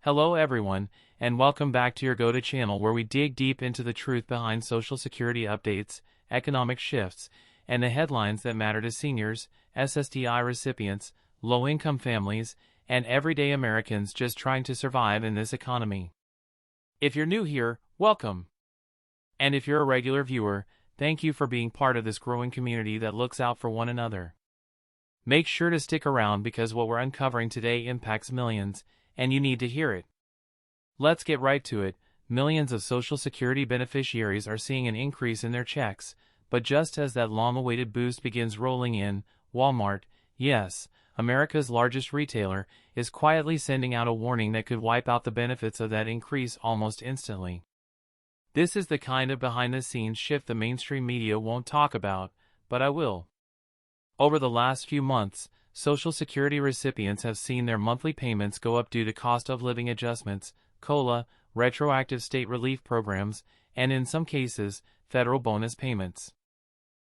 Hello everyone, and welcome back to your go-to channel where we dig deep into the truth behind Social Security updates, economic shifts, and the headlines that matter to seniors, SSDI recipients, low-income families, and everyday Americans just trying to survive in this economy. If you're new here, welcome. And if you're a regular viewer, thank you for being part of this growing community that looks out for one another. Make sure to stick around because what we're uncovering today impacts millions, and you need to hear it. Let's get right to it. Millions of Social Security beneficiaries are seeing an increase in their checks, but just as that long-awaited boost begins rolling in, Walmart, yes, America's largest retailer, is quietly sending out a warning that could wipe out the benefits of that increase almost instantly. This is the kind of behind-the-scenes shift the mainstream media won't talk about, but I will. Over the last few months, Social Security recipients have seen their monthly payments go up due to cost of living adjustments, COLA, retroactive state relief programs, and in some cases, federal bonus payments.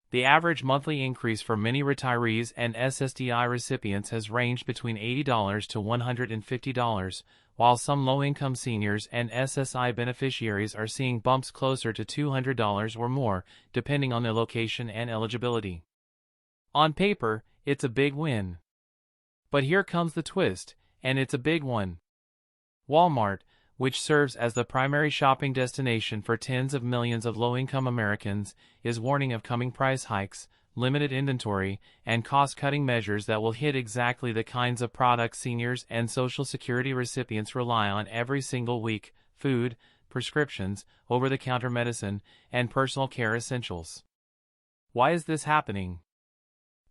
The average monthly increase for many retirees and SSDI recipients has ranged between $80 to $150, while some low-income seniors and SSI beneficiaries are seeing bumps closer to $200 or more, depending on their location and eligibility. On paper, it's a big win. But here comes the twist, and it's a big one. Walmart, which serves as the primary shopping destination for tens of millions of low-income Americans, is warning of coming price hikes, limited inventory, and cost-cutting measures that will hit exactly the kinds of products seniors and Social Security recipients rely on every single week: food, prescriptions, over-the-counter medicine, and personal care essentials. Why is this happening?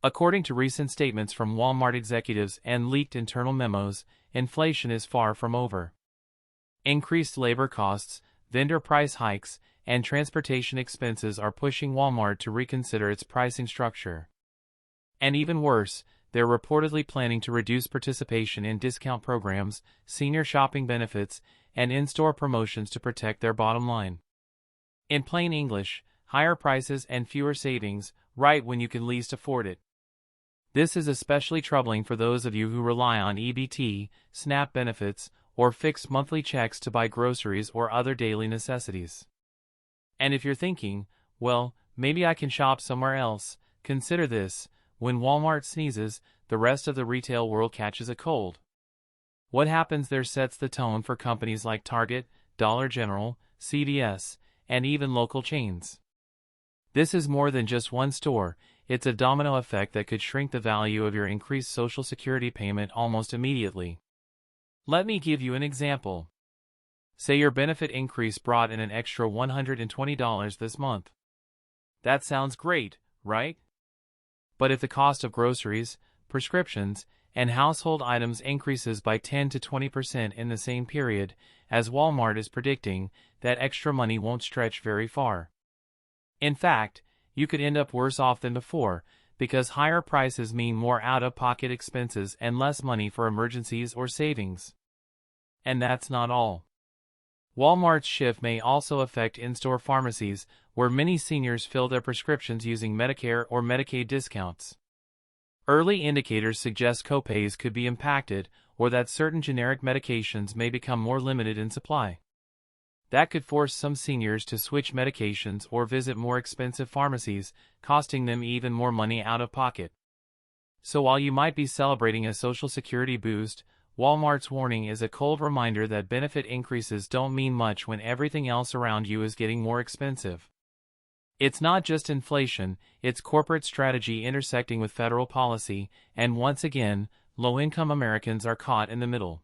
According to recent statements from Walmart executives and leaked internal memos, inflation is far from over. Increased labor costs, vendor price hikes, and transportation expenses are pushing Walmart to reconsider its pricing structure. And even worse, they're reportedly planning to reduce participation in discount programs, senior shopping benefits, and in-store promotions to protect their bottom line. In plain English, higher prices and fewer savings, right when you can least afford it. This is especially troubling for those of you who rely on EBT, SNAP benefits, or fixed monthly checks to buy groceries or other daily necessities. And if you're thinking, well, maybe I can shop somewhere else, consider this: when Walmart sneezes, the rest of the retail world catches a cold. What happens there sets the tone for companies like Target, Dollar General, CVS, and even local chains. This is more than just one store. It's a domino effect that could shrink the value of your increased Social Security payment almost immediately. Let me give you an example. Say your benefit increase brought in an extra $120 this month. That sounds great, right? But if the cost of groceries, prescriptions, and household items increases by 10 to 20% in the same period, as Walmart is predicting, that extra money won't stretch very far. In fact, you could end up worse off than before, because higher prices mean more out-of-pocket expenses and less money for emergencies or savings. And that's not all. Walmart's shift may also affect in-store pharmacies, where many seniors fill their prescriptions using Medicare or Medicaid discounts. Early indicators suggest copays could be impacted, or that certain generic medications may become more limited in supply. That could force some seniors to switch medications or visit more expensive pharmacies, costing them even more money out of pocket. So while you might be celebrating a Social Security boost, Walmart's warning is a cold reminder that benefit increases don't mean much when everything else around you is getting more expensive. It's not just inflation, it's corporate strategy intersecting with federal policy, and once again, low-income Americans are caught in the middle.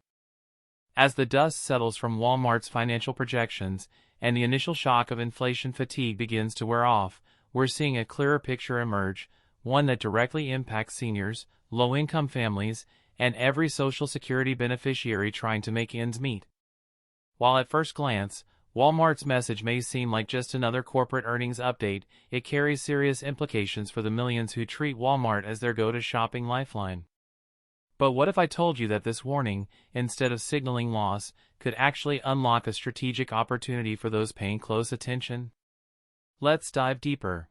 As the dust settles from Walmart's financial projections and the initial shock of inflation fatigue begins to wear off, we're seeing a clearer picture emerge, one that directly impacts seniors, low-income families, and every Social Security beneficiary trying to make ends meet. While at first glance, Walmart's message may seem like just another corporate earnings update, it carries serious implications for the millions who treat Walmart as their go-to shopping lifeline. But what if I told you that this warning, instead of signaling loss, could actually unlock a strategic opportunity for those paying close attention? Let's dive deeper.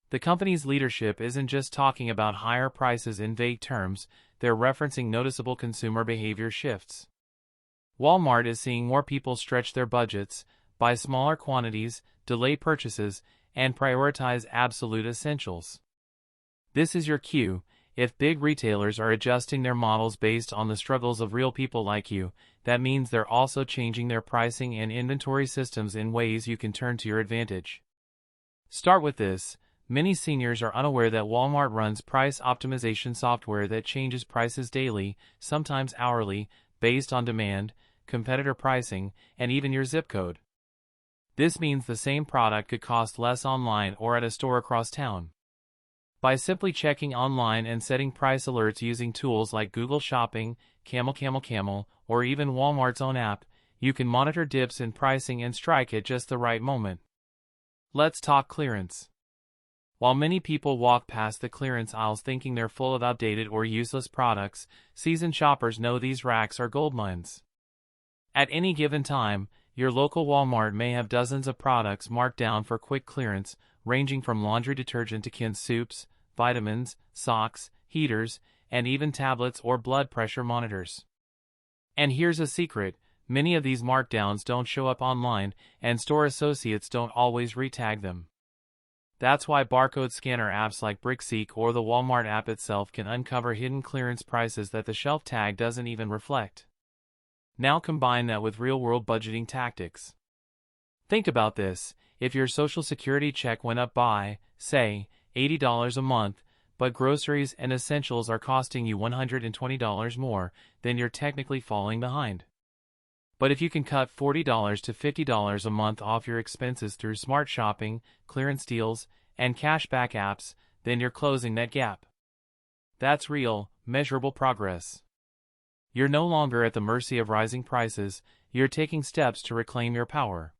The company's leadership isn't just talking about higher prices in vague terms, they're referencing noticeable consumer behavior shifts. Walmart is seeing more people stretch their budgets, buy smaller quantities, delay purchases, and prioritize absolute essentials. This is your cue. If big retailers are adjusting their models based on the struggles of real people like you, that means they're also changing their pricing and inventory systems in ways you can turn to your advantage. Start with this. Many seniors are unaware that Walmart runs price optimization software that changes prices daily, sometimes hourly, based on demand, competitor pricing, and even your zip code. This means the same product could cost less online or at a store across town. By simply checking online and setting price alerts using tools like Google Shopping, Camel, or even Walmart's own app, you can monitor dips in pricing and strike at just the right moment. Let's talk clearance. While many people walk past the clearance aisles thinking they're full of outdated or useless products, seasoned shoppers know these racks are goldmines. At any given time, your local Walmart may have dozens of products marked down for quick clearance, ranging from laundry detergent to canned soups, vitamins, socks, heaters, and even tablets or blood pressure monitors. And here's a secret: many of these markdowns don't show up online, and store associates don't always retag them. That's why barcode scanner apps like BrickSeek or the Walmart app itself can uncover hidden clearance prices that the shelf tag doesn't even reflect. Now combine that with real-world budgeting tactics. Think about this: if your Social Security check went up by, say, $80 a month, but groceries and essentials are costing you $120 more, then you're technically falling behind. But if you can cut $40 to $50 a month off your expenses through smart shopping, clearance deals, and cashback apps, then you're closing that gap. That's real, measurable progress. You're no longer at the mercy of rising prices, you're taking steps to reclaim your power.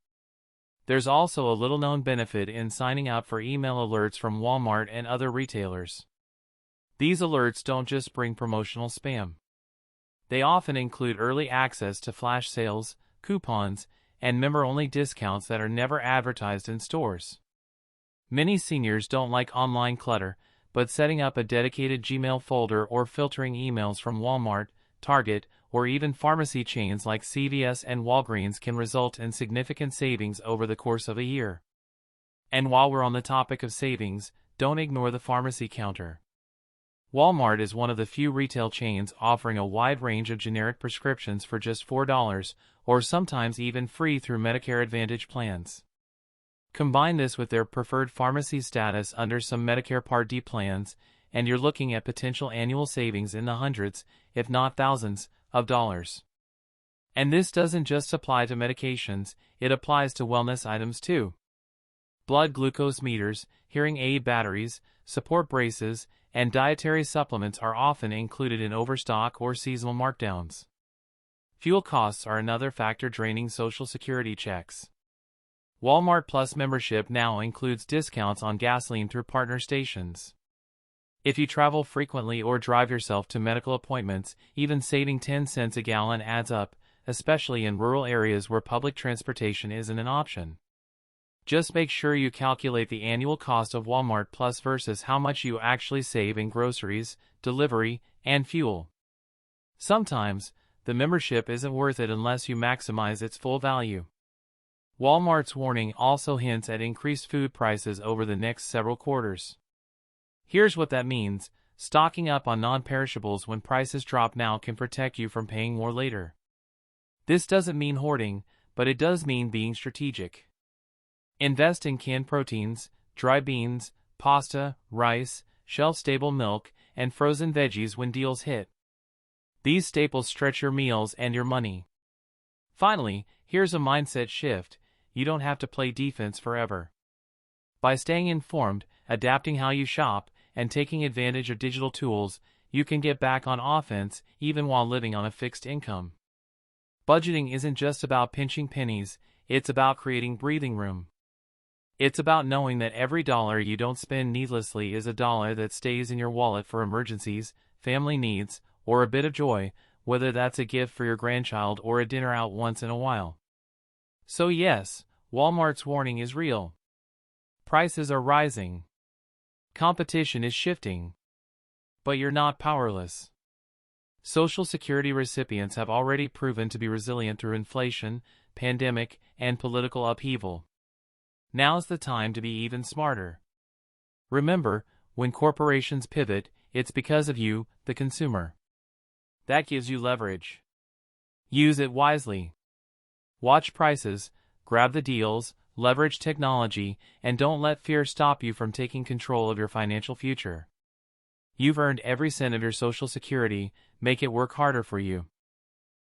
There's also a little-known benefit in signing up for email alerts from Walmart and other retailers. These alerts don't just bring promotional spam. They often include early access to flash sales, coupons, and member-only discounts that are never advertised in stores. Many seniors don't like online clutter, but setting up a dedicated Gmail folder or filtering emails from Walmart, Target, or even pharmacy chains like CVS and Walgreens can result in significant savings over the course of a year. And while we're on the topic of savings, don't ignore the pharmacy counter. Walmart is one of the few retail chains offering a wide range of generic prescriptions for just $4, or sometimes even free through Medicare Advantage plans. Combine this with their preferred pharmacy status under some Medicare Part D plans, and you're looking at potential annual savings in the hundreds, if not thousands, of dollars. And this doesn't just apply to medications, it applies to wellness items too. Blood glucose meters, hearing aid batteries, support braces, and dietary supplements are often included in overstock or seasonal markdowns. Fuel costs are another factor draining Social Security checks. Walmart Plus membership now includes discounts on gasoline through partner stations. If you travel frequently or drive yourself to medical appointments, even saving 10 cents a gallon adds up, especially in rural areas where public transportation isn't an option. Just make sure you calculate the annual cost of Walmart Plus versus how much you actually save in groceries, delivery, and fuel. Sometimes, the membership isn't worth it unless you maximize its full value. Walmart's warning also hints at increased food prices over the next several quarters. Here's what that means: stocking up on non-perishables when prices drop now can protect you from paying more later. This doesn't mean hoarding, but it does mean being strategic. Invest in canned proteins, dry beans, pasta, rice, shelf-stable milk, and frozen veggies when deals hit. These staples stretch your meals and your money. Finally, here's a mindset shift: you don't have to play defense forever. By staying informed, adapting how you shop, and taking advantage of digital tools, you can get back on offense even while living on a fixed income. Budgeting isn't just about pinching pennies, it's about creating breathing room. It's about knowing that every dollar you don't spend needlessly is a dollar that stays in your wallet for emergencies, family needs, or a bit of joy, whether that's a gift for your grandchild or a dinner out once in a while. So yes, Walmart's warning is real. Prices are rising. Competition is shifting. But you're not powerless. Social Security recipients have already proven to be resilient through inflation, pandemic, and political upheaval. Now's the time to be even smarter. Remember, when corporations pivot, it's because of you, the consumer. That gives you leverage. Use it wisely. Watch prices, grab the deals, leverage technology, and don't let fear stop you from taking control of your financial future. You've earned every cent of your Social Security, make it work harder for you.